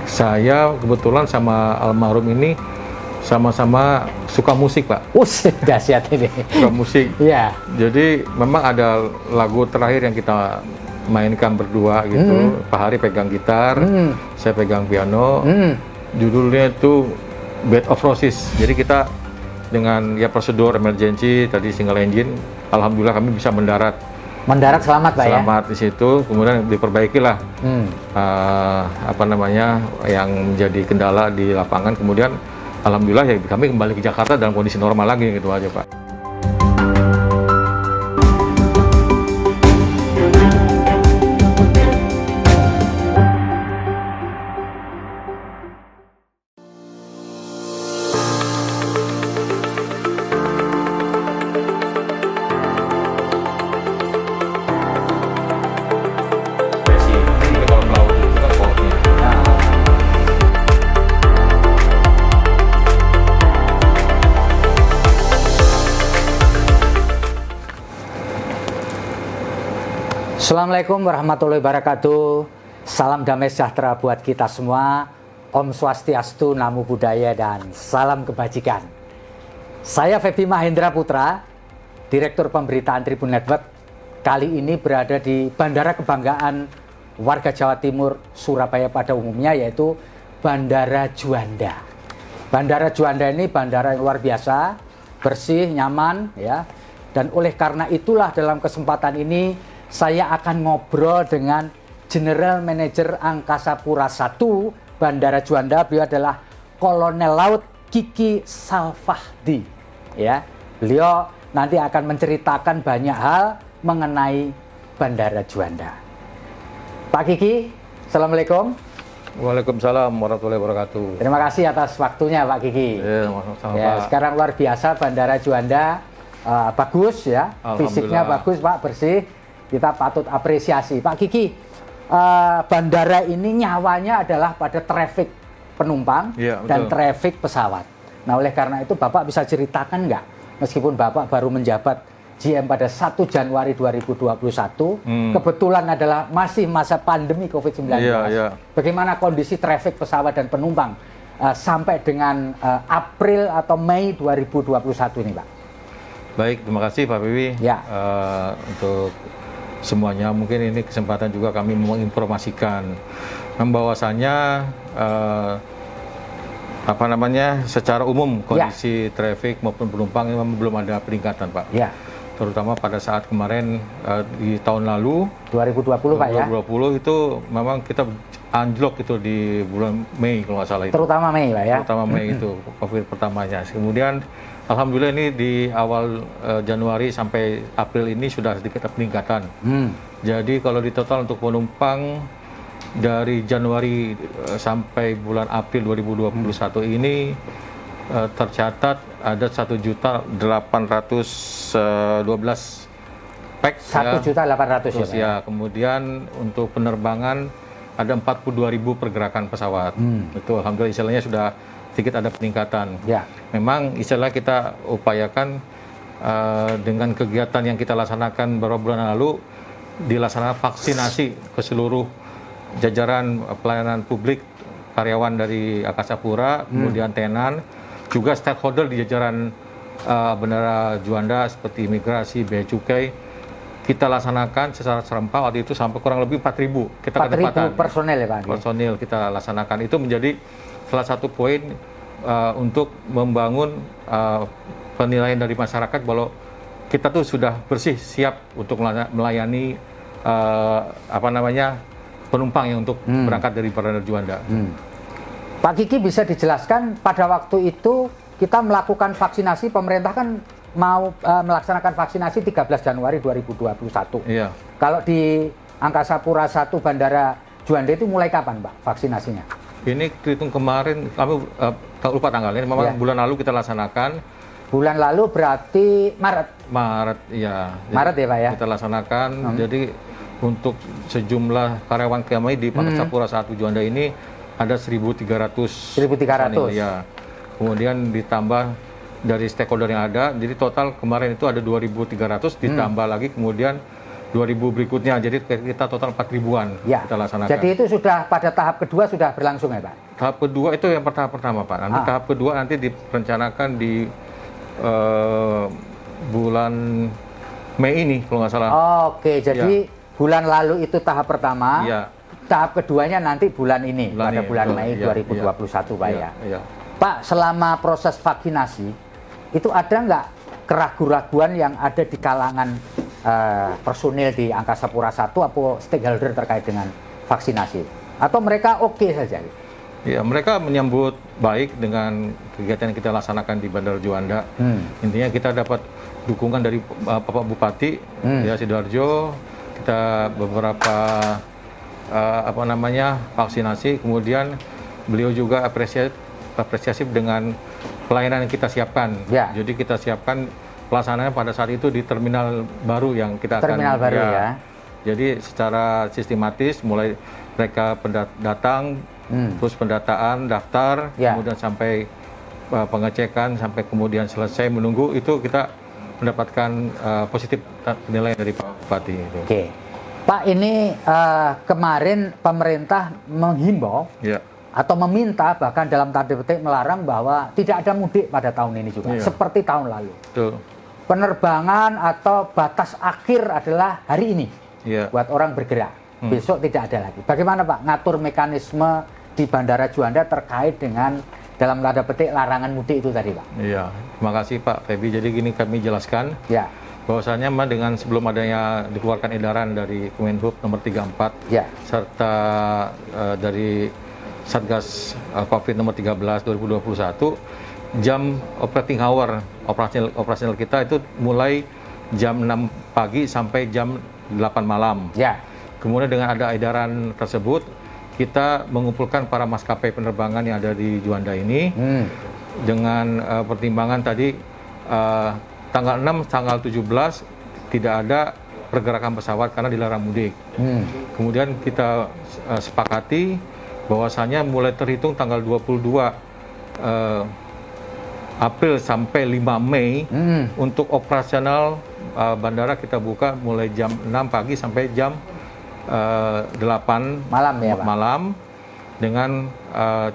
Saya kebetulan sama almarhum ini sama-sama suka musik, Pak. Dahsyat ini. Suka musik. Iya. Jadi memang ada lagu terakhir yang kita mainkan berdua gitu. Pak Hari pegang gitar, saya pegang piano. Judulnya itu Bed of Roses. Jadi kita dengan ya prosedur emergency tadi single engine, alhamdulillah kami bisa mendarat Selamat, Pak, selamat di situ. Kemudian diperbaikilah apa namanya yang menjadi kendala di lapangan. Kemudian alhamdulillah ya kami kembali ke Jakarta dalam kondisi normal lagi gitu aja, Pak. Assalamualaikum warahmatullahi wabarakatuh. Salam damai sejahtera buat kita semua. Om Swastiastu, Namo Buddhaya, dan salam kebajikan. Saya Feby Mahendra Putra, Direktur Pemberitaan Tribun Network. Kali ini berada di Bandara Kebanggaan warga Jawa Timur, Surabaya pada umumnya, yaitu Bandara Juanda. Bandara Juanda ini bandara yang luar biasa, bersih, nyaman, ya. Dan oleh karena itulah dalam kesempatan ini saya akan ngobrol dengan General Manager Angkasa Pura I Bandara Juanda. Beliau adalah Kolonel Laut Kiki Salfahdi. Ya, beliau nanti akan menceritakan banyak hal mengenai Bandara Juanda. Pak Kiki, Assalamualaikum. Waalaikumsalam warahmatullahi wabarakatuh. Terima kasih atas waktunya, Pak Kiki. Ya, sekarang luar biasa Bandara Juanda, bagus ya, fisiknya bagus, Pak, bersih. Kita patut apresiasi. Pak Kiki, bandara ini nyawanya adalah pada traffic penumpang dan traffic pesawat. Nah, oleh karena itu Bapak bisa ceritakan nggak, meskipun Bapak baru menjabat GM pada 1 Januari 2021, kebetulan adalah masih masa pandemi COVID-19. Bagaimana kondisi traffic pesawat dan penumpang sampai dengan April atau Mei 2021 ini, Pak? Baik, terima kasih Pak Bibi. Untuk semuanya, mungkin ini kesempatan juga kami menginformasikan bahwasanya apa namanya secara umum kondisi traffic maupun penumpang memang belum ada peningkatan, Pak. Terutama pada saat kemarin di tahun lalu 2020 Pak ya. 2020 itu memang kita anjlok itu di bulan Mei kalau nggak salah itu. Terutama Mei Pak ya. Terutama Mei itu COVID pertamanya. Kemudian alhamdulillah ini di awal Januari sampai April ini sudah sedikit peningkatan. Jadi kalau di total untuk penumpang dari Januari sampai bulan April 2021 ini tercatat ada 1.812 pax. 1.800 ya. Kemudian untuk penerbangan ada 42.000 pergerakan pesawat. Itu alhamdulillah istilahnya sudah sedikit ada peningkatan. Memang istilah kita upayakan dengan kegiatan yang kita laksanakan beberapa bulan lalu, dilaksanakan vaksinasi ke seluruh jajaran pelayanan publik, karyawan dari Angkasa Pura, kemudian tenan, juga stakeholder di jajaran Bandara Juanda seperti imigrasi, bea cukai. Kita laksanakan secara serempak waktu itu sampai kurang lebih 4.000 kita kedapatan. 4.000 personel ya Pak? Personil kita laksanakan. Itu menjadi salah satu poin untuk membangun penilaian dari masyarakat bahwa kita tuh sudah bersih, siap untuk melayani apa namanya penumpang yang untuk berangkat dari Bandara Juanda. Pak Kiki, bisa dijelaskan pada waktu itu kita melakukan vaksinasi, pemerintah kan mau melaksanakan vaksinasi 13 Januari 2021. Kalau di Angkasa Pura I Bandara Juanda itu mulai kapan Pak vaksinasinya? Ini hitung kemarin, kami lupa tanggalnya, memang bulan lalu kita laksanakan. Bulan lalu berarti Maret? Maret, ya. Maret ya Pak ya? Kita laksanakan, jadi untuk sejumlah karyawan kami di Angkasa Pura I Juanda ini ada 1.300. 1.300? Ya. Kemudian ditambah dari stakeholder yang ada, jadi total kemarin itu ada 2.300, ditambah lagi kemudian 2000 berikutnya. Jadi kita total 4.000-an ya. kita laksanakan. Jadi itu sudah pada tahap kedua sudah berlangsung ya Pak? Tahap kedua itu yang tahap pertama Pak. Nanti tahap kedua nanti direncanakan di bulan Mei ini kalau nggak salah. Oke, jadi bulan lalu itu tahap pertama. Ya. Tahap keduanya nanti bulan ini, pada bulan Mei 2021 Pak ya. Pak, selama proses vaksinasi itu ada nggak keraguan-raguan yang ada di kalangan personil di Angkasa Pura I atau stakeholder terkait dengan vaksinasi? Atau mereka oke saja? Ya, mereka menyambut baik dengan kegiatan yang kita laksanakan di Bandara Juanda. Intinya kita dapat dukungan dari Bapak Bupati ya Sidoarjo. Kita beberapa vaksinasi, kemudian beliau juga apresiatif dengan pelayanan yang kita siapkan. Ya. Jadi kita siapkan pelaksanaannya pada saat itu di terminal baru yang kita terminal baru ya. Jadi secara sistematis mulai mereka datang, terus pendataan, daftar, kemudian sampai pengecekan, sampai kemudian selesai menunggu, itu kita mendapatkan positif penilaian dari Pak Bupati. Oke. Pak, ini kemarin pemerintah menghimbau atau meminta, bahkan dalam tanda petik melarang bahwa tidak ada mudik pada tahun ini juga, seperti tahun lalu. Betul. Penerbangan atau batas akhir adalah hari ini buat orang bergerak. Besok tidak ada lagi. Bagaimana Pak ngatur mekanisme di Bandara Juanda terkait dengan dalam tanda petik larangan mudik itu tadi Pak? Iya, terima kasih Pak Febi. Jadi gini kami jelaskan. Bahwasanya dengan sebelum adanya dikeluarkan edaran dari Kemenhub nomor 34 serta dari Satgas Covid nomor 13 2021, jam operating hour operasional kita itu mulai jam 6 pagi sampai jam 8 malam. Kemudian dengan ada edaran tersebut, kita mengumpulkan para maskapai penerbangan yang ada di Juanda ini dengan pertimbangan tadi tanggal 6, tanggal 17 tidak ada pergerakan pesawat karena dilarang mudik. Kemudian kita sepakati bahwasanya mulai terhitung tanggal 22 April sampai 5 Mei untuk operasional bandara kita buka mulai jam 6 pagi sampai jam 8 malam ya Pak? Malam dengan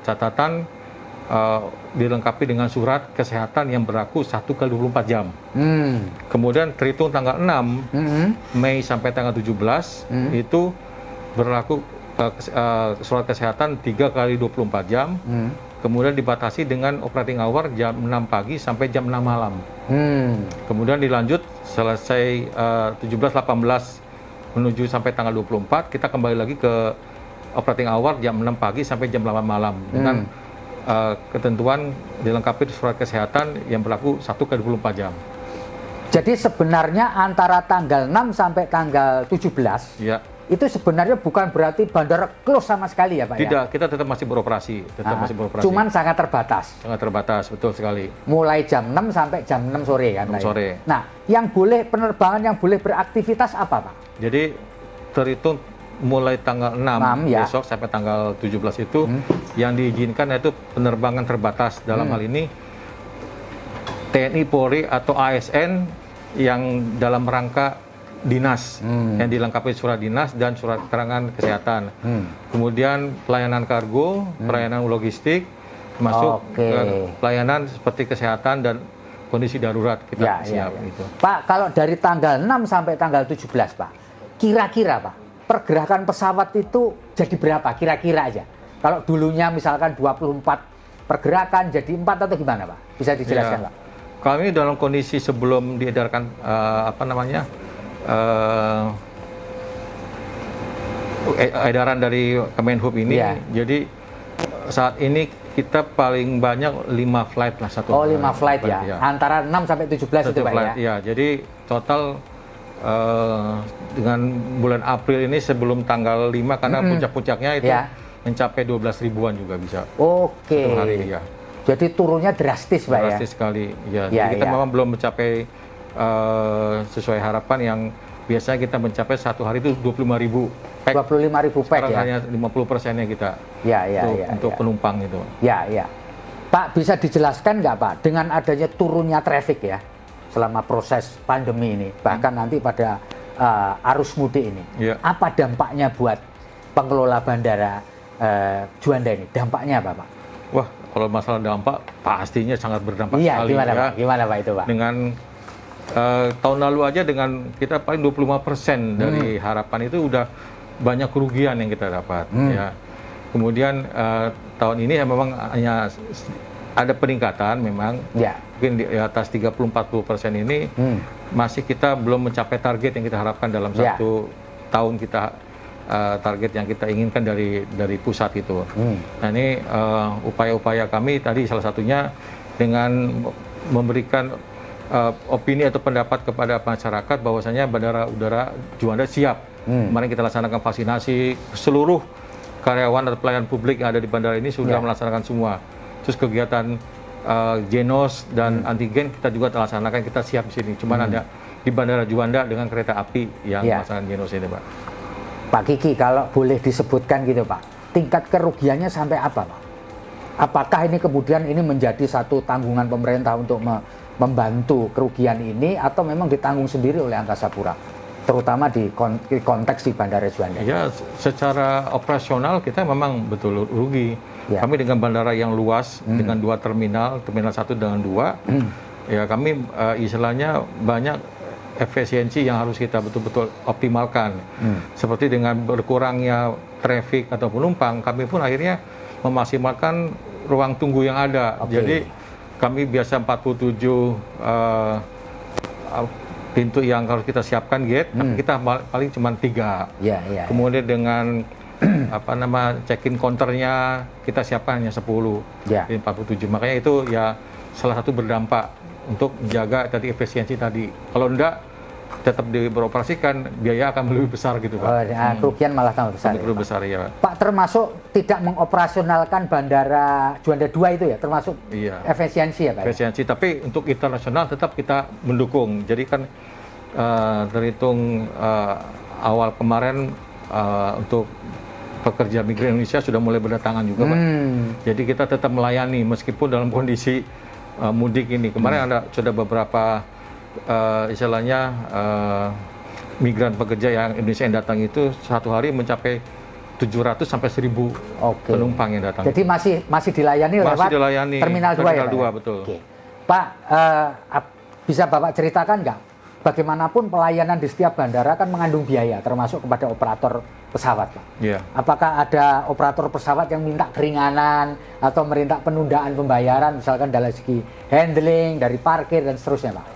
catatan dilengkapi dengan surat kesehatan yang berlaku 1 kali 24 jam. Kemudian terhitung tanggal 6 Mei sampai tanggal 17 itu berlaku surat kesehatan 3 kali 24 jam. Kemudian dibatasi dengan operating hour jam 6 pagi sampai jam 6 malam. Kemudian dilanjut selesai 17-18 menuju sampai tanggal 24, kita kembali lagi ke operating hour jam 6 pagi sampai jam 8 malam dengan ketentuan dilengkapi surat kesehatan yang berlaku 1 kali 24 jam. Jadi sebenarnya antara tanggal 6 sampai tanggal 17 itu sebenarnya bukan berarti bandara close sama sekali ya Pak? Tidak, kita tetap masih beroperasi. Cuman sangat terbatas. Sangat terbatas, betul sekali. Mulai jam 6 sampai jam 6 sore kan Pak? Sore. Nah, yang boleh penerbangan yang boleh beraktivitas apa Pak? Jadi terhitung mulai tanggal 6 besok sampai tanggal 17 itu yang diizinkan yaitu penerbangan terbatas. Dalam hal ini TNI, Polri atau ASN yang dalam rangka dinas yang dilengkapi surat dinas dan surat keterangan kesehatan. Kemudian pelayanan kargo, pelayanan logistik, termasuk pelayanan seperti kesehatan dan kondisi darurat kita siap. Gitu. Pak, kalau dari tanggal 6 sampai tanggal 17 Pak, kira-kira Pak pergerakan pesawat itu jadi berapa kira-kira aja? Kalau dulunya misalkan 24 pergerakan jadi 4 atau gimana Pak? Bisa dijelaskan Pak? Kami dalam kondisi sebelum diedarkan edaran dari Kemenhub ini, jadi saat ini kita paling banyak 5 flight lah satu. 5 flight ya? Antara 6 sampai 17 itu Pak ya? Ya, jadi total dengan bulan April ini sebelum tanggal 5 karena puncak-puncaknya itu mencapai 12 ribuan juga bisa. Satu hari ya. Jadi turunnya drastis Pak ya? Drastis sekali. Ya. Jadi kita memang belum mencapai sesuai harapan yang biasanya kita mencapai satu hari itu 25.000 pack. 25.000 pack ya? Hanya 50%-nya kita untuk penumpang itu. Ya. Pak, bisa dijelaskan nggak Pak dengan adanya turunnya traffic ya selama proses pandemi ini, bahkan nanti pada arus mudik ini. Ya. Apa dampaknya buat pengelola bandara Juanda ini? Dampaknya apa, Pak? Wah, kalau masalah dampak pastinya sangat berdampak Iya, sekali gimana, ya. Pak? Gimana, Pak, itu, Pak? Dengan tahun lalu aja dengan kita paling 25% dari harapan itu udah banyak kerugian yang kita dapat ya. Kemudian tahun ini ya memang hanya ada peningkatan memang. Ya. Mungkin di atas 30-40% ini masih kita belum mencapai target yang kita harapkan dalam satu tahun kita target yang kita inginkan dari pusat itu. Nah ini upaya-upaya kami tadi salah satunya dengan memberikan opini atau pendapat kepada masyarakat bahwasanya Bandara Udara Juanda siap. Kemarin kita laksanakan vaksinasi, seluruh karyawan atau pelayan publik yang ada di bandara ini sudah melaksanakan semua. Terus kegiatan genos dan antigen kita juga telah laksanakan, kita siap di sini. Cuman ada di Bandara Juanda dengan kereta api yang melaksanakan genos ini, Pak. Pak Kiki, kalau boleh disebutkan gitu, Pak, tingkat kerugiannya sampai apa, Pak? Apakah ini kemudian ini menjadi satu tanggungan pemerintah untuk membantu kerugian ini, atau memang ditanggung sendiri oleh Angkasa Pura, terutama di konteks di Bandara Juanda? Ya, secara operasional kita memang betul rugi. Ya. Kami dengan bandara yang luas, dengan 2 terminal 1 dengan 2, ya kami istilahnya banyak efisiensi yang harus kita betul-betul optimalkan. Seperti dengan berkurangnya traffic atau penumpang, kami pun akhirnya memaksimalkan ruang tunggu yang ada. Jadi kami biasa 47 pintu yang harus kita siapkan gate, tapi kita paling cuma 3. Kemudian dengan check-in counternya kita siapkan hanya 10 di 47. Makanya itu ya salah satu berdampak untuk menjaga tadi efisiensi tadi. Kalau enggak tetap beroperasikan, biaya akan lebih besar gitu, Pak. Kerugian malah tambah besar. Lebih besar ya, Pak. Pak, termasuk tidak mengoperasionalkan Bandara Juanda 2 itu ya, termasuk efisiensi ya, Pak? Efisiensi, tapi untuk internasional tetap kita mendukung. Jadi kan terhitung awal kemarin untuk pekerja migran Indonesia sudah mulai berdatangan juga, Pak. Jadi kita tetap melayani meskipun dalam kondisi mudik ini. Kemarin sudah beberapa istilahnya migran pekerja yang Indonesia yang datang itu satu hari mencapai 700 sampai 1000 penumpang yang datang. Jadi masih dilayani oleh Pak? Dilayani. Terminal 2 ya, Terminal 2, betul. Pak, bisa Bapak ceritakan nggak? Bagaimanapun pelayanan di setiap bandara kan mengandung biaya, termasuk kepada operator pesawat, Pak. Apakah ada operator pesawat yang minta keringanan atau minta penundaan pembayaran, misalkan dari segi handling, dari parkir dan seterusnya, Pak?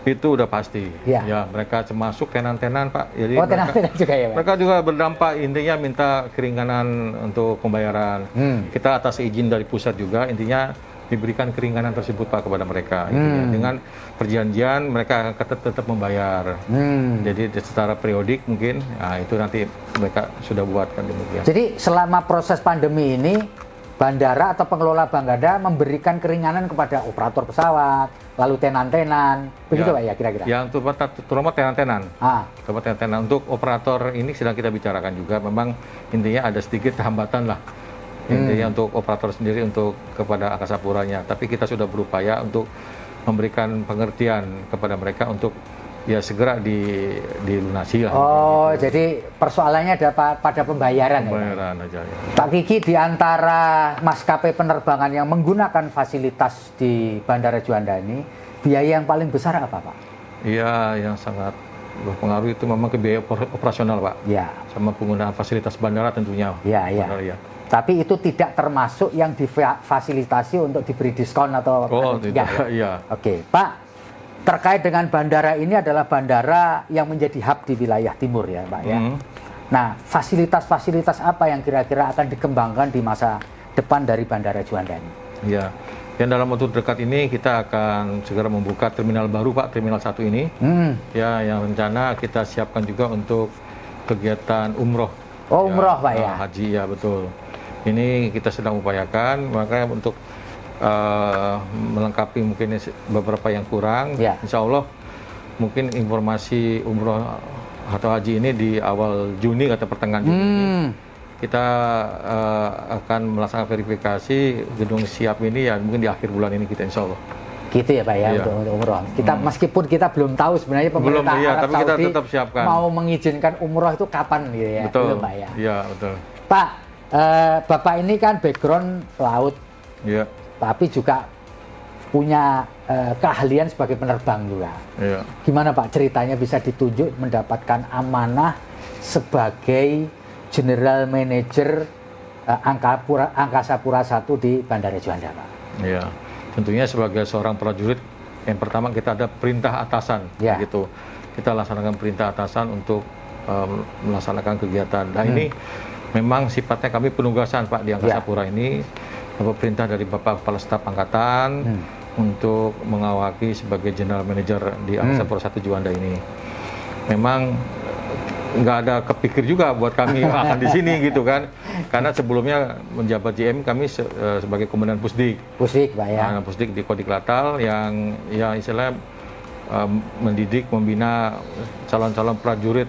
Itu udah pasti. Ya, mereka termasuk tenan-tenan, Pak. Jadi tenan-tenan juga ya, Pak? Mereka juga berdampak, intinya minta keringanan untuk pembayaran. Kita atas izin dari pusat juga, intinya diberikan keringanan tersebut, Pak, kepada mereka. Dengan perjanjian mereka akan tetap membayar. Jadi secara periodik mungkin, itu nanti mereka sudah buatkan demikian. Jadi selama proses pandemi ini, bandara atau pengelola bandara memberikan keringanan kepada operator pesawat, lalu tenan-tenan, begitu Pak ya kira-kira? Yang terutama tenan-tenan. Terutama tenan-tenan. Untuk operator ini sedang kita bicarakan juga, memang intinya ada sedikit hambatan lah. Intinya untuk operator sendiri, untuk kepada Angkasa Puranya. Tapi kita sudah berupaya untuk memberikan pengertian kepada mereka untuk ya segera dilunasi lah. Jadi persoalannya ada pada pembayaran. Pembayaran aja ya. Pak Kiki, di antara maskapai penerbangan yang menggunakan fasilitas di Bandara Juanda ini, biaya yang paling besar apa, Pak? Iya, yang sangat berpengaruh itu memang ke biaya operasional, Pak. Sama penggunaan fasilitas bandara tentunya. Bandara, Tapi itu tidak termasuk yang difasilitasi untuk diberi diskon atau tidak. Pak, terkait dengan bandara ini adalah bandara yang menjadi hub di wilayah timur ya, Pak ya. Nah, fasilitas-fasilitas apa yang kira-kira akan dikembangkan di masa depan dari Bandara Juanda ini? Iya, yang dalam waktu dekat ini kita akan segera membuka terminal baru, Pak, terminal 1 ini. Ya, yang rencana kita siapkan juga untuk kegiatan umroh. Umroh, Pak ya. Haji, ya betul. Ini kita sedang upayakan, makanya untuk melengkapi mungkin beberapa yang kurang. Insya Allah mungkin informasi umroh atau haji ini di awal Juni atau pertengahan Juni ini kita akan melaksanakan verifikasi gedung siap ini ya mungkin di akhir bulan ini kita insya Allah. Gitu ya Pak ya, untuk umroh. Kita meskipun kita belum tahu sebenarnya pemerintah Arab tapi kita Saudi tetap siapkan. Mau mengizinkan umroh itu kapan gitu ya. Betul. Belum Pak ya. Iya, betul. Pak, Bapak ini kan background pelaut. Iya. Tapi juga punya keahlian sebagai penerbang juga. Iya. Gimana Pak ceritanya bisa ditunjuk mendapatkan amanah sebagai General Manager Angkasa Pura I di Bandara Juanda, Pak? Iya. Tentunya sebagai seorang prajurit, yang pertama kita ada perintah atasan, gitu. Kita laksanakan perintah atasan untuk melaksanakan kegiatan. Nah ini memang sifatnya kami penugasan Pak di Angkasa Pura ini, dapat perintah dari Bapak Kepala Staf Angkatan untuk mengawaki sebagai General Manager di Angkasa Pura I Juanda ini. Memang nggak ada kepikir juga buat kami akan di sini gitu kan, karena sebelumnya menjabat GM kami sebagai Komandan Pusdik. Pusdik Pak ya. Pusdik di Kodik Latal yang ya istilahnya mendidik, membina calon-calon prajurit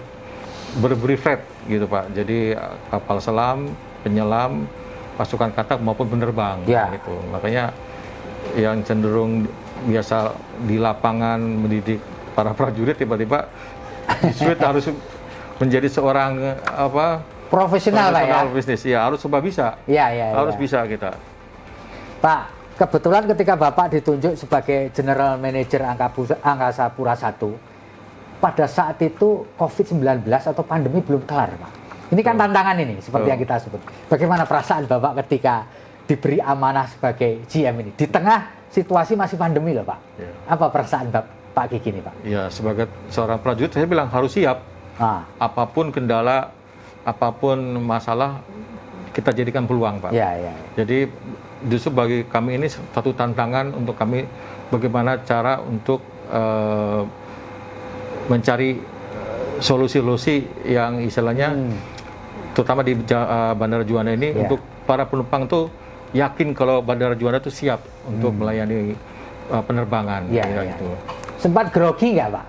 berbriefet gitu Pak. Jadi kapal selam, penyelam, pasukan katak maupun penerbang gitu. Makanya yang cenderung biasa di lapangan mendidik para prajurit tiba-tiba disuit harus menjadi seorang profesional Pak ya. Bisnis ya harus coba bisa. Harus bisa kita. Pak, kebetulan ketika Bapak ditunjuk sebagai General Manager Angkasa Pura I, pada saat itu COVID-19 atau pandemi belum kelar, Pak. Ini kan tantangan ini, seperti yang kita sebut. Bagaimana perasaan Bapak ketika diberi amanah sebagai GM ini? Di tengah situasi masih pandemi loh, Pak. Apa perasaan Pak Kiki ini, Pak? Ya, sebagai seorang prajurit, saya bilang harus siap. Apapun kendala, apapun masalah, kita jadikan peluang, Pak. Jadi justru bagi kami ini satu tantangan untuk kami bagaimana cara untuk mencari solusi-solusi yang istilahnya terutama di Bandara Juanda ini untuk para penumpang tuh yakin kalau Bandara Juanda itu siap untuk melayani penerbangan. Gitu. Sempat grogi nggak Pak?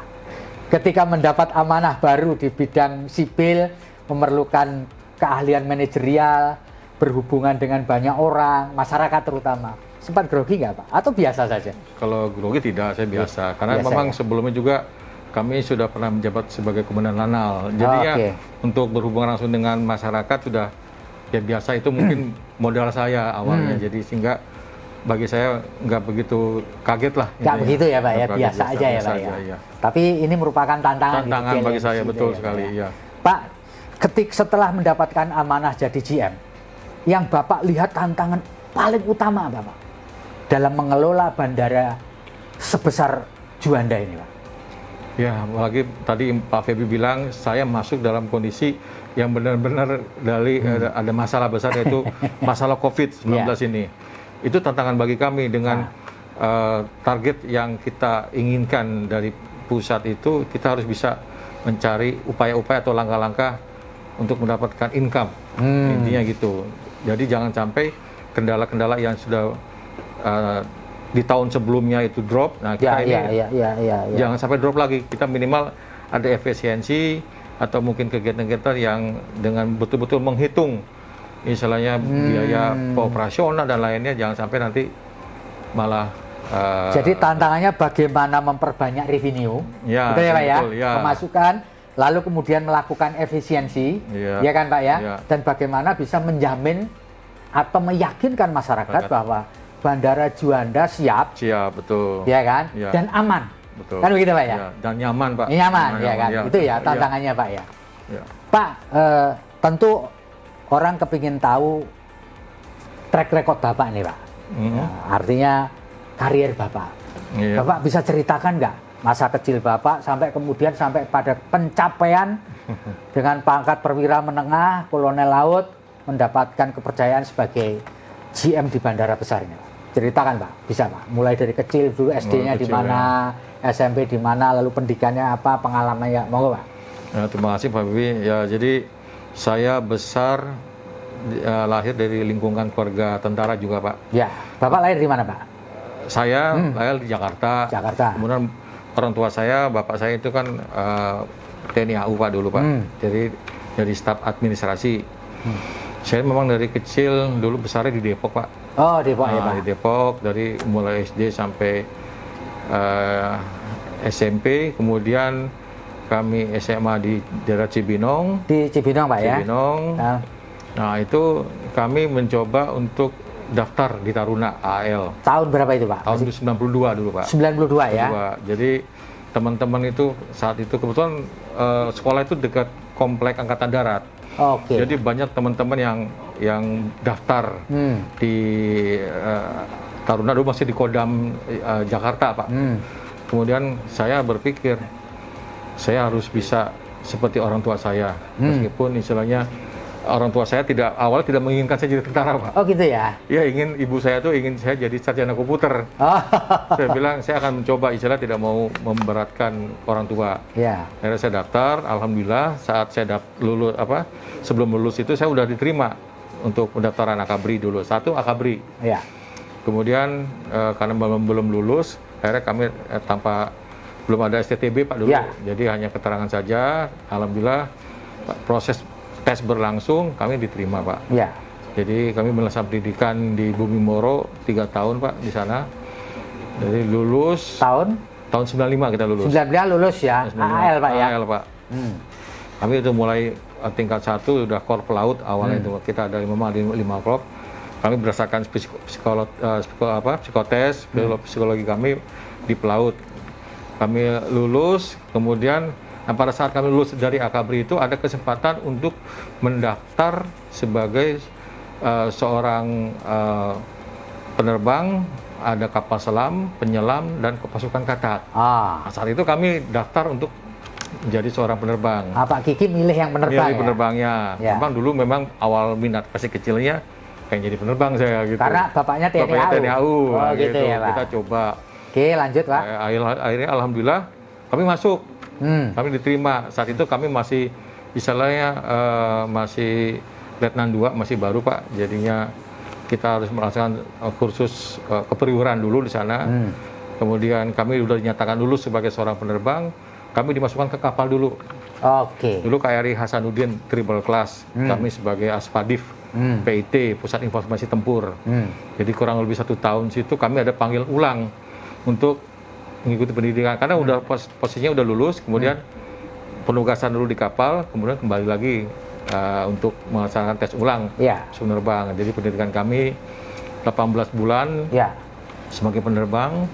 Ketika mendapat amanah baru di bidang sipil, memerlukan keahlian manajerial, berhubungan dengan banyak orang, masyarakat terutama. Sempat grogi nggak Pak? Atau biasa saja? Kalau grogi tidak, saya biasa. Karena memang sebelumnya juga kami sudah pernah menjabat sebagai Komandan Lanal. Jadi untuk berhubungan langsung dengan masyarakat sudah ya biasa, itu mungkin modal saya awalnya. Jadi sehingga bagi saya nggak begitu kaget lah. Nggak begitu ya Pak ya, biasa aja ya Pak ya. Tapi ini merupakan tantangan bagi saya, betul sekali. Pak, setelah mendapatkan amanah jadi GM, yang Bapak lihat tantangan paling utama Bapak dalam mengelola bandara sebesar Juanda ini Pak? Ya, apalagi tadi Pak Feby bilang saya masuk dalam kondisi yang benar-benar dari ada masalah besar, yaitu masalah COVID-19 ini. Itu tantangan bagi kami dengan target yang kita inginkan dari pusat itu, kita harus bisa mencari upaya-upaya atau langkah-langkah untuk mendapatkan income. Intinya gitu. Jadi jangan sampai kendala-kendala yang sudah di tahun sebelumnya itu drop, nah kita jangan sampai drop lagi. Kita minimal ada efisiensi atau mungkin kegiatan-kegiatan yang dengan betul-betul menghitung misalnya biaya operasional dan lainnya, jangan sampai nanti malah jadi tantangannya bagaimana memperbanyak revenue, betul ya Pak ya, pemasukan, lalu kemudian melakukan efisiensi, ya kan Pak ya, dan bagaimana bisa menjamin atau meyakinkan masyarakat bahwa Bandara Juanda siap, betul, ya kan, dan aman, betul, kan begitu Pak ya, dan nyaman Pak, nyaman ya kan, itu ya tantangannya Pak ya. Pak, tentu orang kepingin tahu track record Bapak nih Pak, artinya karier Bapak. Bapak bisa ceritakan nggak masa kecil Bapak sampai kemudian sampai pada pencapaian dengan pangkat perwira menengah, kolonel laut, mendapatkan kepercayaan sebagai GM di bandara besar ini Pak? Ceritakan Pak, bisa Pak, mulai dari kecil dulu, SD-nya di mana, SMP di mana, lalu pendidikannya apa, pengalamannya, monggo Pak. Terima kasih Pak Bibi. Ya, jadi saya besar lahir dari lingkungan keluarga tentara juga Pak. Ya, Bapak lahir di mana Pak? Saya lahir di Jakarta. Kemudian orang tua saya, bapak saya itu kan TNI AU Pak dulu Pak. Jadi dari staf administrasi. Saya memang dari kecil dulu besarnya di Depok Pak. Oh Depok ya Pak. Di Depok, dari mulai SD sampai SMP, kemudian kami SMA di daerah Cibinong. Di Cibinong Pak ya? Cibinong. Nah itu kami mencoba untuk daftar di Taruna AL. Tahun berapa itu Pak? Tahun 92 dulu Pak. 92 ya? Jadi teman-teman itu saat itu kebetulan sekolah itu dekat komplek Angkatan Darat. Oke. Jadi banyak teman-teman yang daftar di Taruna dulu masih di Kodam Jakarta Pak. Kemudian saya berpikir saya harus bisa seperti orang tua saya, meskipun istilahnya orang tua saya awalnya tidak menginginkan saya jadi tentara Pak. Oh gitu ya? Ya ibu saya tuh ingin saya jadi sarjana komputer. Saya bilang saya akan mencoba, istilah tidak mau memberatkan orang tua. Ya. Akhirnya saya daftar, alhamdulillah saat saya lulus sebelum lulus itu saya udah diterima untuk pendaftaran akabri dulu. Satu akabri. Ya. Kemudian karena belum lulus, akhirnya kami belum ada STTB Pak dulu. Ya. Jadi hanya keterangan saja. Alhamdulillah proses tes berlangsung, kami diterima Pak. Ya. Jadi kami melaksanakan pendidikan di Bumi Moro 3 tahun Pak di sana. Jadi lulus tahun 95 kita lulus. 95 lulus ya. 95. AL Pak ya. AL Pak. Kami itu mulai tingkat 1 udah korp laut awalnya itu kita ada 5 korp. Kami berdasarkan psikotes, psikologi kami di pelaut. Kami lulus, kemudian pada saat kami lulus dari akabri itu ada kesempatan untuk mendaftar sebagai seorang penerbang, ada kapal selam, penyelam, dan pasukan katak. Nah, saat itu kami daftar untuk menjadi seorang penerbang. Pak Kiki milih yang penerbang milih penerbangnya. Ya. Memang awal minat pasti kecilnya pengen jadi penerbang saya gitu. Karena bapaknya TNI AU. TNI AU. Oh gitu ya Pak. Kita coba. Oke lanjut Pak. Akhirnya alhamdulillah kami masuk. Kami diterima. Saat itu kami masih istilahnya masih Letnan 2, masih baru Pak. Jadinya kita harus melaksanakan kursus keperiwiran dulu di sana. Kemudian kami sudah dinyatakan lulus sebagai seorang penerbang. Kami dimasukkan ke kapal dulu. Oke. Dulu KRI Hasanuddin Triple Class. Kami sebagai Aspadif PIT, Pusat Informasi Tempur. Jadi kurang lebih 1 tahun situ kami ada panggil ulang untuk mengikuti pendidikan karena udah posisinya udah lulus, kemudian penugasan dulu di kapal, kemudian kembali lagi untuk melaksanakan tes ulang penerbang. Jadi pendidikan kami 18 bulan sebagai penerbang.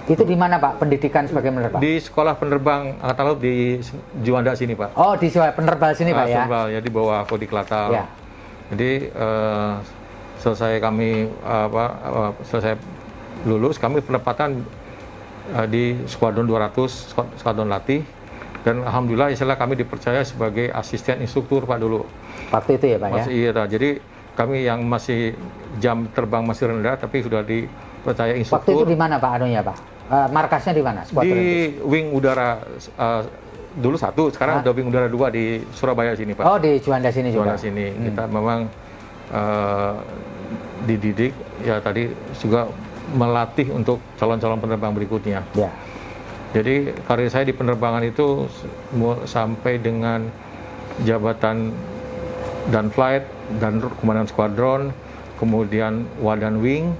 Itu di mana Pak pendidikan sebagai penerbang? Di sekolah penerbang Angkatan Laut di Juanda sini Pak. Oh di penerbang sini Pak ya? Penerbang ya di bawah Kodi Klatal. Jadi selesai kami selesai lulus, kami penempatan di Skuadron 200, Skuadron Latih, dan alhamdulillah istilah kami dipercaya sebagai asisten instruktur Pak dulu. Waktu itu ya Pak masih, ya? Iya, jadi kami yang masih jam terbang masih rendah, tapi sudah dipercaya instruktur. Waktu itu di mana Pak anunya Pak? Markasnya di mana? Di Wing Udara dulu 1, sekarang udah Wing Udara 2 di Surabaya sini Pak. Oh di Juanda sini juga? Juanda sini, kita memang dididik, ya tadi juga melatih untuk calon-calon penerbang berikutnya. Ya. Jadi karir saya di penerbangan itu sampai dengan jabatan dan flight dan komandan skuadron, kemudian Wadan Wing,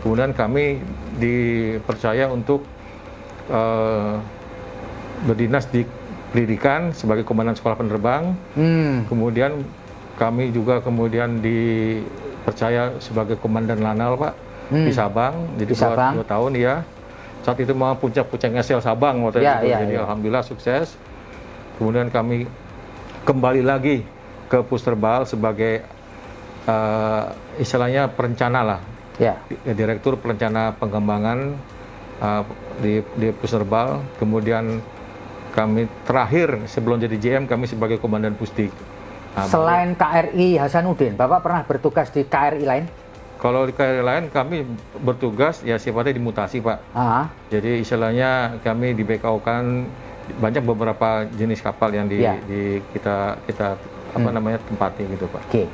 kemudian kami dipercaya untuk berdinas di pendidikan sebagai komandan sekolah penerbang. Kemudian kami juga dipercaya sebagai komandan Lanal Pak. Di Sabang, jadi 2 tahun ya. Saat itu mau puncak-puncaknya sel Sabang waktu itu, jadi alhamdulillah sukses. Kemudian kami kembali lagi ke Pusterbal sebagai istilahnya perencana lah, direktur perencana pengembangan di Pusterbal. Kemudian kami terakhir sebelum jadi JM kami sebagai komandan Pusdik. Selain KRI Hasanuddin, Bapak pernah bertugas di KRI lain? Kalau di KRI lain kami bertugas ya sifatnya dimutasi Pak. Jadi istilahnya kami di BKO kan banyak beberapa jenis kapal yang kita tempati gitu Pak. Oke.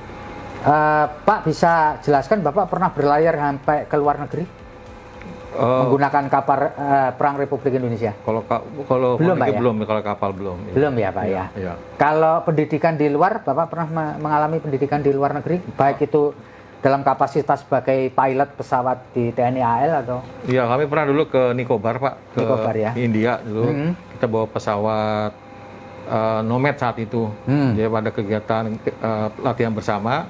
Pak bisa jelaskan Bapak pernah berlayar sampai ke luar negeri menggunakan kapal perang Republik Indonesia? Kalau belum Pak ya? Belum, kalau kapal belum. Belum ya Pak ya. Kalau pendidikan di luar, Bapak pernah mengalami pendidikan di luar negeri, baik itu dalam kapasitas sebagai pilot pesawat di TNI AL atau? Iya, kami pernah dulu ke Nicobar, Pak, ke Nicobar, ya? India dulu. Kita bawa pesawat Nomad saat itu. Jadi pada kegiatan latihan bersama,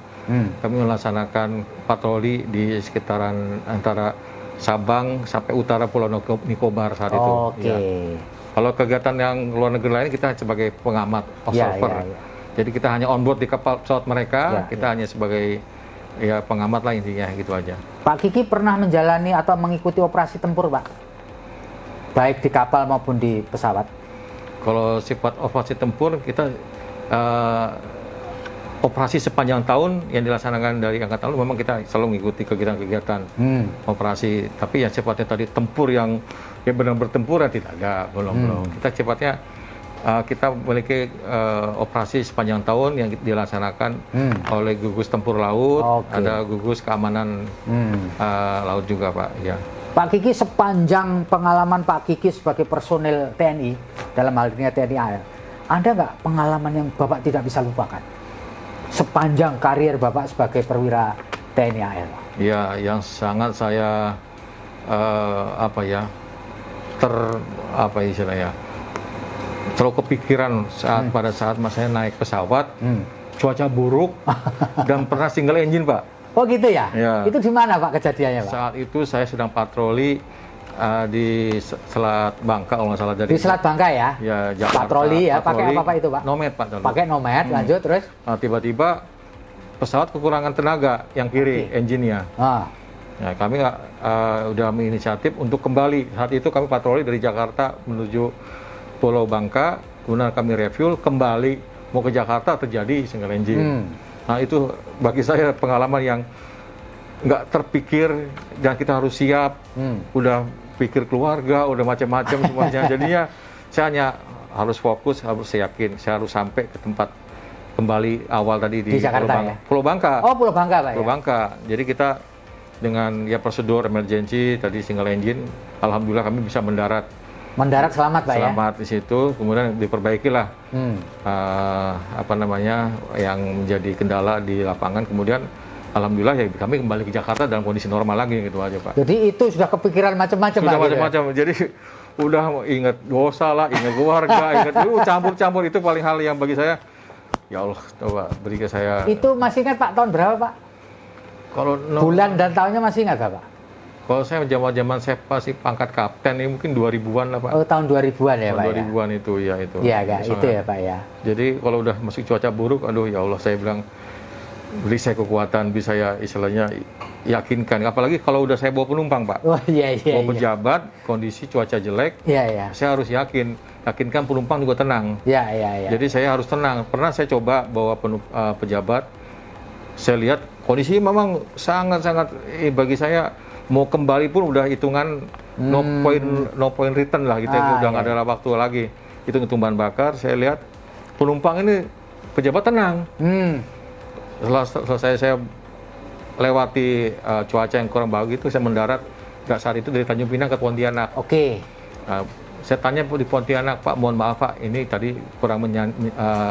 kami melaksanakan patroli di sekitaran antara Sabang sampai utara Pulau Nicobar saat itu. Oke. Ya. Kalau kegiatan yang luar negeri lain kita sebagai pengamat, observer. Jadi kita hanya on board di kapal pesawat mereka, kita hanya sebagai ya pengamat lah intinya, gitu aja. Pak Kiki pernah menjalani atau mengikuti operasi tempur, Pak? Baik di kapal maupun di pesawat? Kalau sifat operasi tempur, kita operasi sepanjang tahun yang dilaksanakan dari angkatan laut, memang kita selalu mengikuti kegiatan-kegiatan operasi. Tapi yang sifatnya tadi tempur yang benar bertempur ya tidak ada, belum. Kita sifatnya kita memiliki operasi sepanjang tahun yang dilaksanakan oleh gugus tempur laut, ada gugus keamanan laut juga, Pak. Ya. Pak Kiki, sepanjang pengalaman Pak Kiki sebagai personil TNI, dalam hal ini TNI AL, ada nggak pengalaman yang Bapak tidak bisa lupakan? Sepanjang karir Bapak sebagai perwira TNI AL? Ya, yang sangat saya terlalu kepikiran pada saat saya naik pesawat, cuaca buruk dan pernah single engine, Pak. Oh gitu ya? Ya. Itu di mana Pak kejadiannya, Pak? Saat itu saya sedang patroli di Selat Bangka, kalau nggak salah. Di Selat Bangka ya? Ya, Jakarta. Patroli ya, pakai apa Pak itu, Pak? Nomad, Pak. Pakai Nomad, lanjut terus? Tiba-tiba pesawat kekurangan tenaga yang kiri, engine-nya. Ya, kami udah menginisiatif untuk kembali. Saat itu kami patroli dari Jakarta menuju Pulau Bangka, kemudian kami refuel, kembali mau ke Jakarta, terjadi single engine. Nah, itu bagi saya pengalaman yang nggak terpikir, dan kita harus siap. Udah pikir keluarga, udah macam-macam semuanya. Jadinya saya hanya harus fokus, harus yakin, saya harus sampai ke tempat kembali awal tadi di Jakarta, Pulau Bangka. Oh, Pulau Bangka, Pak. Pulau Bangka. Jadi kita dengan prosedur emergency tadi single engine, alhamdulillah kami bisa mendarat selamat, Pak. Selamat di situ, kemudian diperbaikilah yang menjadi kendala di lapangan. Kemudian alhamdulillah ya kami kembali ke Jakarta dalam kondisi normal lagi, gitu aja, Pak. Jadi itu sudah kepikiran macam-macam, Pak. Sudah macam-macam. Jadi udah ingat dosa lah, ingat keluarga, ingat campur-campur. Itu paling hal yang bagi saya, ya Allah, coba beri ke saya. Itu masih ingat, Pak, tahun berapa, Pak? Kalau bulan dan tahunnya masih ingat, Pak? Kalau saya zaman saya pasti pangkat kapten, ini mungkin 2000-an lah, Pak. Oh, tahun 2000-an ya, Pak? 2000-an ya? Itu, ya itu. Iya, itu ya, Pak, ya. Jadi kalau udah masuk cuaca buruk, aduh ya Allah, saya bilang, beri saya kekuatan, bisa ya istilahnya yakinkan. Apalagi kalau udah saya bawa penumpang, Pak. Oh iya. Bawa pejabat, kondisi cuaca jelek, saya harus yakinkan penumpang juga tenang. Iya. Jadi saya harus tenang. Pernah saya coba bawa pejabat, saya lihat kondisi memang sangat-sangat bagi saya mau kembali pun udah hitungan no point return lah, kita udah nggak ada waktu lagi. Hitung bahan bakar, saya lihat penumpang ini pejabat tenang. Setelah selesai saya lewati cuaca yang kurang bagus itu, saya mendarat saat itu dari Tanjung Pinang ke Pontianak. Saya tanya di Pontianak, Pak, mohon maaf, Pak, ini tadi kurang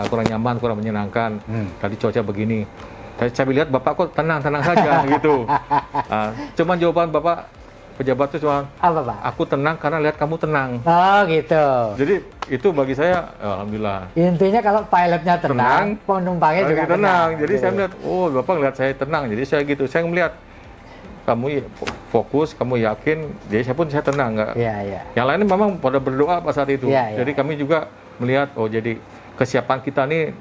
nyaman, kurang menyenangkan. Tadi cuaca begini. Saya lihat Bapak kok tenang saja gitu. Cuman jawaban Bapak pejabat itu cuma, apa, Pak? Aku tenang karena lihat kamu tenang. Oh gitu. Jadi itu bagi saya, alhamdulillah. Intinya kalau pilotnya tenang, penumpangnya juga tenang. Jadi saya melihat, oh Bapak lihat saya tenang. Jadi saya gitu, saya melihat kamu fokus, kamu yakin, jadi saya tenang nggak. Yang lainnya memang pada berdoa pada saat itu. Jadi kami juga melihat, oh jadi kesiapan kita nih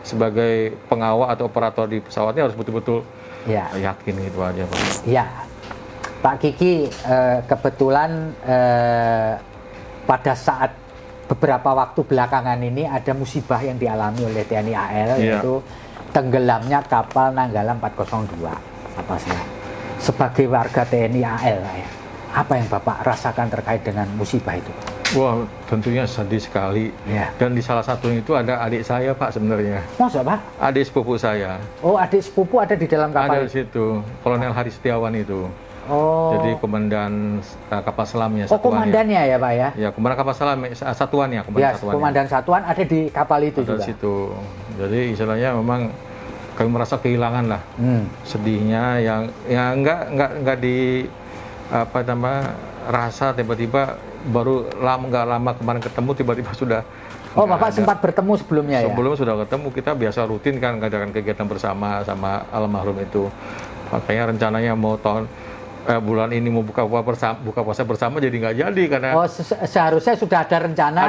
sebagai pengawal atau operator di pesawatnya harus betul-betul yakin, gitu aja, Pak. Iya. Pak Kiki, kebetulan pada saat beberapa waktu belakangan ini ada musibah yang dialami oleh TNI AL, yaitu tenggelamnya kapal Nanggala 402. Sebagai warga TNI AL, apa yang Bapak rasakan terkait dengan musibah itu? Wah, tentunya sedih sekali. Dan di salah satunya itu ada adik saya, Pak, sebenarnya. Masa, Pak? Adik sepupu saya. Oh, adik sepupu ada di dalam kapal? Ada di situ, Kolonel Hari Setiawan itu. Oh. Jadi komandan kapal selamnya. Oh, komandannya ya, Pak, ya? Ya, komandan kapal selam, satuannya. Komandan satuan ada di kapal itu ada juga? Di situ. Jadi istilahnya memang kami merasa kehilangan lah. Sedihnya yang nggak di apa nama rasa tiba-tiba baru nggak lama kemarin ketemu tiba-tiba sudah. Oh, Bapak sempat bertemu sebelumnya ya? Sebelum sudah ketemu, kita biasa rutin kan ngadakan kegiatan bersama sama almarhum itu. Makanya rencananya mau bulan ini mau buka puasa bersama jadi nggak jadi karena seharusnya sudah ada rencana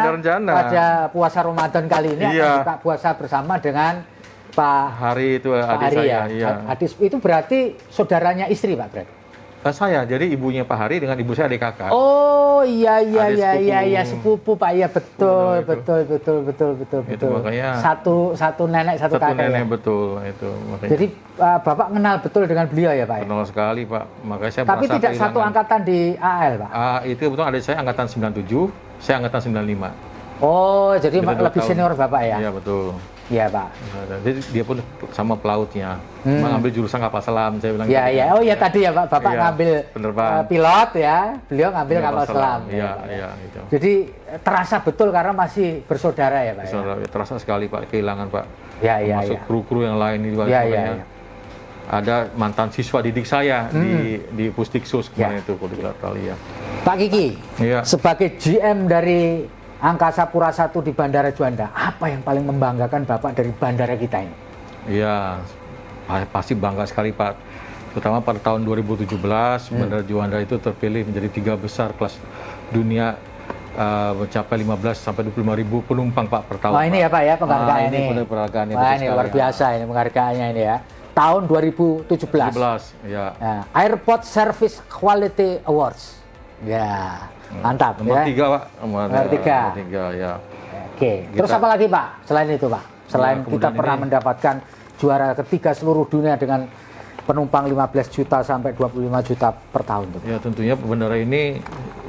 pada puasa Ramadan kali ini akan buka puasa bersama dengan Pak Hari itu adik Hari saya. Ya? Iya. Adik itu berarti saudaranya istri Pak berarti? Saya, jadi ibunya Pak Hari dengan ibu saya adik kakak. Oh iya sepupu Pak, iya betul. Itu makanya satu nenek satu kakek. Satu nenek ya? betul itu. Makanya. Jadi Bapak kenal betul dengan beliau ya Pak? Kenal sekali Pak, makanya saya tapi tidak kehilangan. Satu angkatan di AL Pak? Itu betul, adik saya angkatan 97, saya angkatan 95. Oh, jadi lebih senior Bapak ya? Iya betul. Iya Pak. Jadi dia pun sama pelautnya, mengambil jurusan kapal selam, saya bilang. Iya iya, oh ya tadi ya Pak, Bapak ngambil pilot ya, beliau ngambil kapal selam. Iya itu. Jadi terasa betul karena masih bersaudara ya Pak. Bersaudara, ya? Terasa sekali Pak kehilangan Pak. Iya. Masuk kru-kru yang lain juga. Iya. Ada mantan siswa didik saya di Pusdiksus kemarin itu kalau di Australia. Pak Kiki, sebagai GM dari Angkasa Pura I di Bandara Juanda, apa yang paling membanggakan Bapak dari bandara kita ini? Iya, pasti bangga sekali Pak. Terutama pada tahun 2017, Bandara Juanda itu terpilih menjadi 3 besar kelas dunia, mencapai 15 sampai 25 ribu penumpang Pak per tahun. Oh ini Pak. Ya Pak ya penghargaan ini. Penghargaannya ini luar biasa ini penghargaannya ini ya. Tahun 2017. Ya. Airport Service Quality Awards. Ya. Mantap nomor ya. 3 Pak. Nomor 3 ya. Oke. Terus apa lagi Pak? Selain itu Pak? Selain kita pernah mendapatkan juara ketiga seluruh dunia dengan penumpang 15 juta sampai 25 juta per tahun tuh. Ya tentunya bandara ini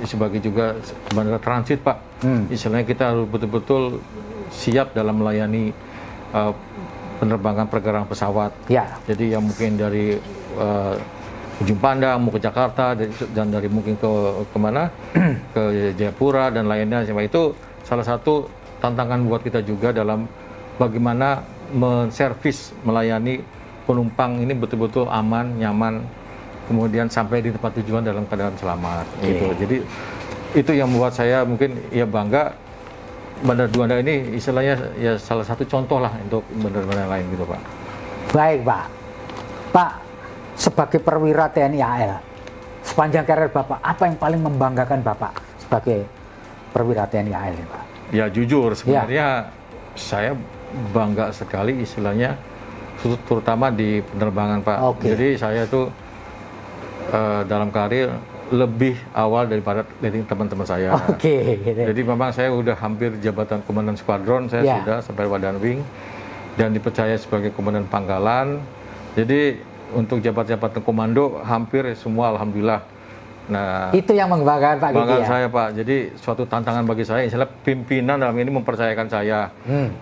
sebagai juga bandara transit Pak. Istilahnya kita harus betul-betul siap dalam melayani penerbangan pergerakan pesawat. Ya. Jadi yang mungkin dari Ujung Pandang mau ke Jakarta dan dari mungkin ke mana ke Jayapura dan lainnya. Itu salah satu tantangan buat kita juga dalam bagaimana menservis melayani penumpang ini betul-betul aman, nyaman, kemudian sampai di tempat tujuan dalam keadaan selamat. Gitu. Jadi itu yang membuat saya mungkin ya bangga. Bandara Juanda ini istilahnya ya salah satu contoh lah untuk bandara-bandara lain gitu Pak. Baik Pak. Pak, sebagai perwira TNI AL, sepanjang karir Bapak, apa yang paling membanggakan Bapak sebagai perwira TNI AL Pak? Ya jujur sebenarnya saya bangga sekali istilahnya, terutama di penerbangan Pak. Jadi saya tuh dalam karir lebih awal daripada teman-teman saya. Jadi memang saya udah hampir jabatan komandan skuadron, saya sudah sampai wadan wing dan dipercaya sebagai komandan pangkalan. Jadi untuk jabatan komando hampir semua alhamdulillah. Nah, itu yang membanggakan Pak Kiki ya? Banggaan saya Pak. Jadi suatu tantangan bagi saya, istilah pimpinan dalam ini mempercayakan saya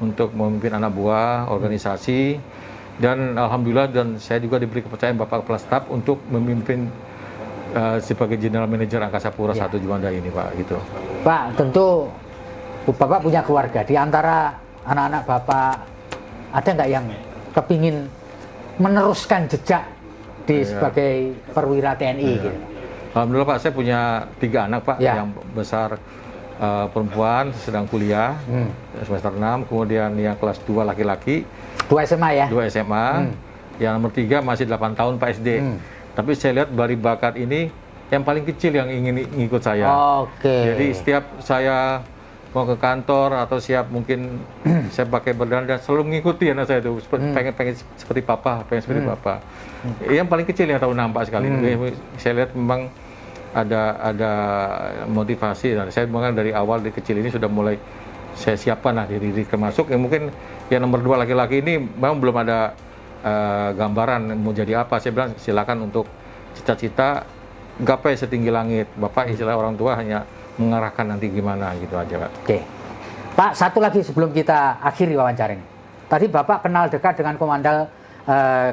untuk memimpin anak buah organisasi dan alhamdulillah dan saya juga diberi kepercayaan Bapak Kepala Staf untuk memimpin sebagai General Manager Angkasa Pura I Juanda ini Pak gitu. Pak, tentu Bapak punya keluarga. Di antara anak-anak Bapak ada nggak yang kepingin meneruskan jejak di sebagai perwira TNI gitu? Alhamdulillah Pak, saya punya 3 anak Pak, yang besar perempuan sedang kuliah semester 6, kemudian yang kelas 2 laki-laki 2 SMA ya? 2 SMA, yang nomor 3 masih 8 tahun Pak SD. Tapi saya lihat dari bakat ini yang paling kecil yang ingin ngikut saya. Jadi setiap saya mau ke kantor atau siap mungkin saya pakai berdandan selalu mengikuti anak saya itu pengen seperti papa, pengen seperti papa. Yang paling kecil yang tahu nampak sekali. Saya lihat memang ada motivasi. Saya memang dari awal dari kecil ini sudah mulai saya siapkan lah diri termasuk yang mungkin yang nomor 2 laki-laki ini memang belum ada gambaran mau jadi apa. Saya bilang silakan untuk cita-cita gapai setinggi langit. Bapak istilah orang tua hanya mengarahkan nanti gimana gitu aja Pak. Pak, satu lagi sebelum kita akhiri wawancara ini. Tadi Bapak kenal dekat dengan komandan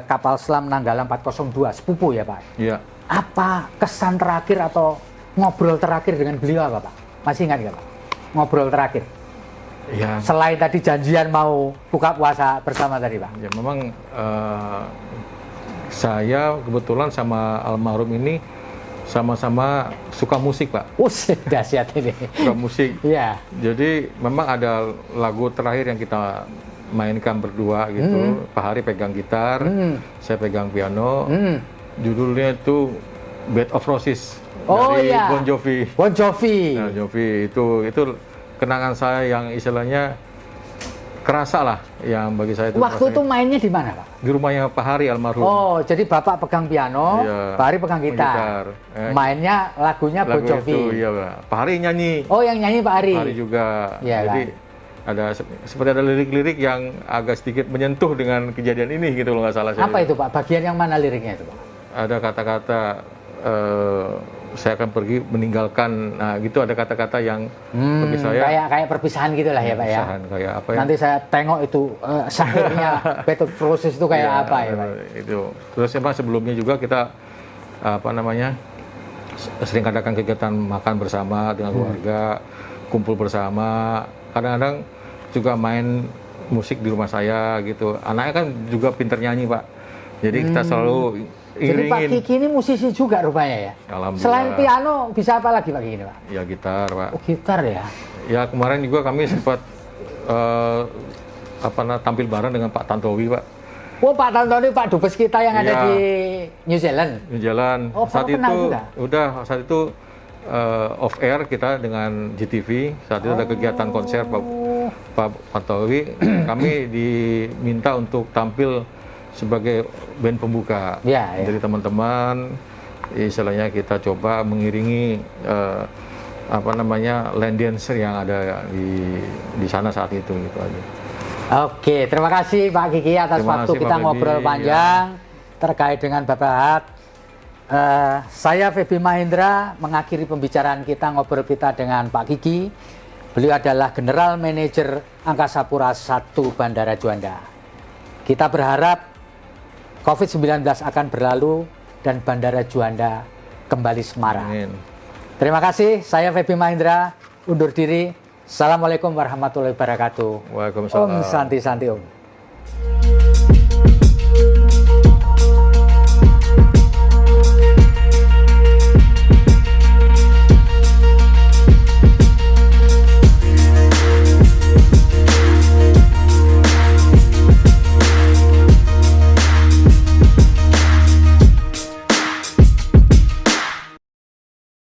kapal selam Nanggala 402, sepupu ya Pak? Iya. Apa kesan terakhir atau ngobrol terakhir dengan beliau apa Pak? Masih ingat nggak Pak? Ngobrol terakhir? Ya, Selain tadi janjian mau buka puasa bersama tadi, Pak. ya memang saya kebetulan sama almarhum ini sama-sama suka musik, Pak. Dahsyat ini. Suka musik. Iya. Jadi memang ada lagu terakhir yang kita mainkan berdua gitu. Pak Hari pegang gitar, saya pegang piano. Judulnya itu Bed of Roses dari iya. Bon Jovi. Bon Jovi. Nah, Jovi itu kenangan saya yang istilahnya kerasa lah, yang bagi saya itu. Waktu itu mainnya di mana, Pak? Di rumahnya Pak Hari almarhum. Oh, jadi Bapak pegang piano, Iya, Pak Hari pegang gitar. Mainnya lagunya Bon Lagu Jovi. itu, iya, Pak. Pak Hari nyanyi. Oh, yang nyanyi Pak Hari. Pak Hari juga. Iya, Jadi kan? ada seperti ada lirik-lirik yang agak sedikit menyentuh dengan kejadian ini gitu loh, nggak salah saya. Apa itu, Pak? Bagian yang mana liriknya itu, Pak? Ada kata-kata saya akan pergi meninggalkan, nah gitu, ada kata-kata yang bagi saya kayak perpisahan gitulah ya, Pak ya. perpisahan, kayak apa ya? Nanti saya tengok itu syairnya Betul Proses itu kayak apa ya, Pak? Itu. Terus emang sebelumnya juga kita apa namanya sering adakan kegiatan makan bersama dengan keluarga, kumpul bersama. Kadang-kadang juga main musik di rumah saya gitu. Anaknya kan juga pinter nyanyi, Pak. Jadi kita selalu Jadi Pak iringin. Kiki ini musisi juga rupanya ya? Alhamdulillah. Selain piano, bisa apa lagi Pak Kiki ini, Pak? Ya gitar, Pak. Oh, gitar ya? Ya kemarin juga kami sempat tampil bareng dengan Pak Tantowi, Pak. Oh, Pak Tantowi, Pak Dubes kita yang ada Iya. di New Zealand. Di jalan. Oh, saat Bapak kenal itu juga? udah saat itu off air kita dengan GTV. Saat itu ada kegiatan konser Pak Tantowi. Kami diminta untuk tampil sebagai band pembuka. Ya, ya. Dari teman-teman, istilahnya kita coba mengiringi line dancer yang ada di sana saat itu gitu aja. Oke, terima kasih Pak Kiki atas Terima waktu kasih, kita Pak ngobrol Feby. panjang terkait dengan Bapak Hat. Saya Feby Mahendra mengakhiri pembicaraan kita, ngobrol kita dengan Pak Kiki. Beliau adalah General Manager Angkasa Pura I Bandara Juanda. Kita berharap COVID-19 akan berlalu dan Bandara Juanda kembali semarak. Amin. Terima kasih, saya Feby Mahendra, undur diri. Assalamualaikum warahmatullahi wabarakatuh. Waalaikumsalam. Om Santi Santi Om.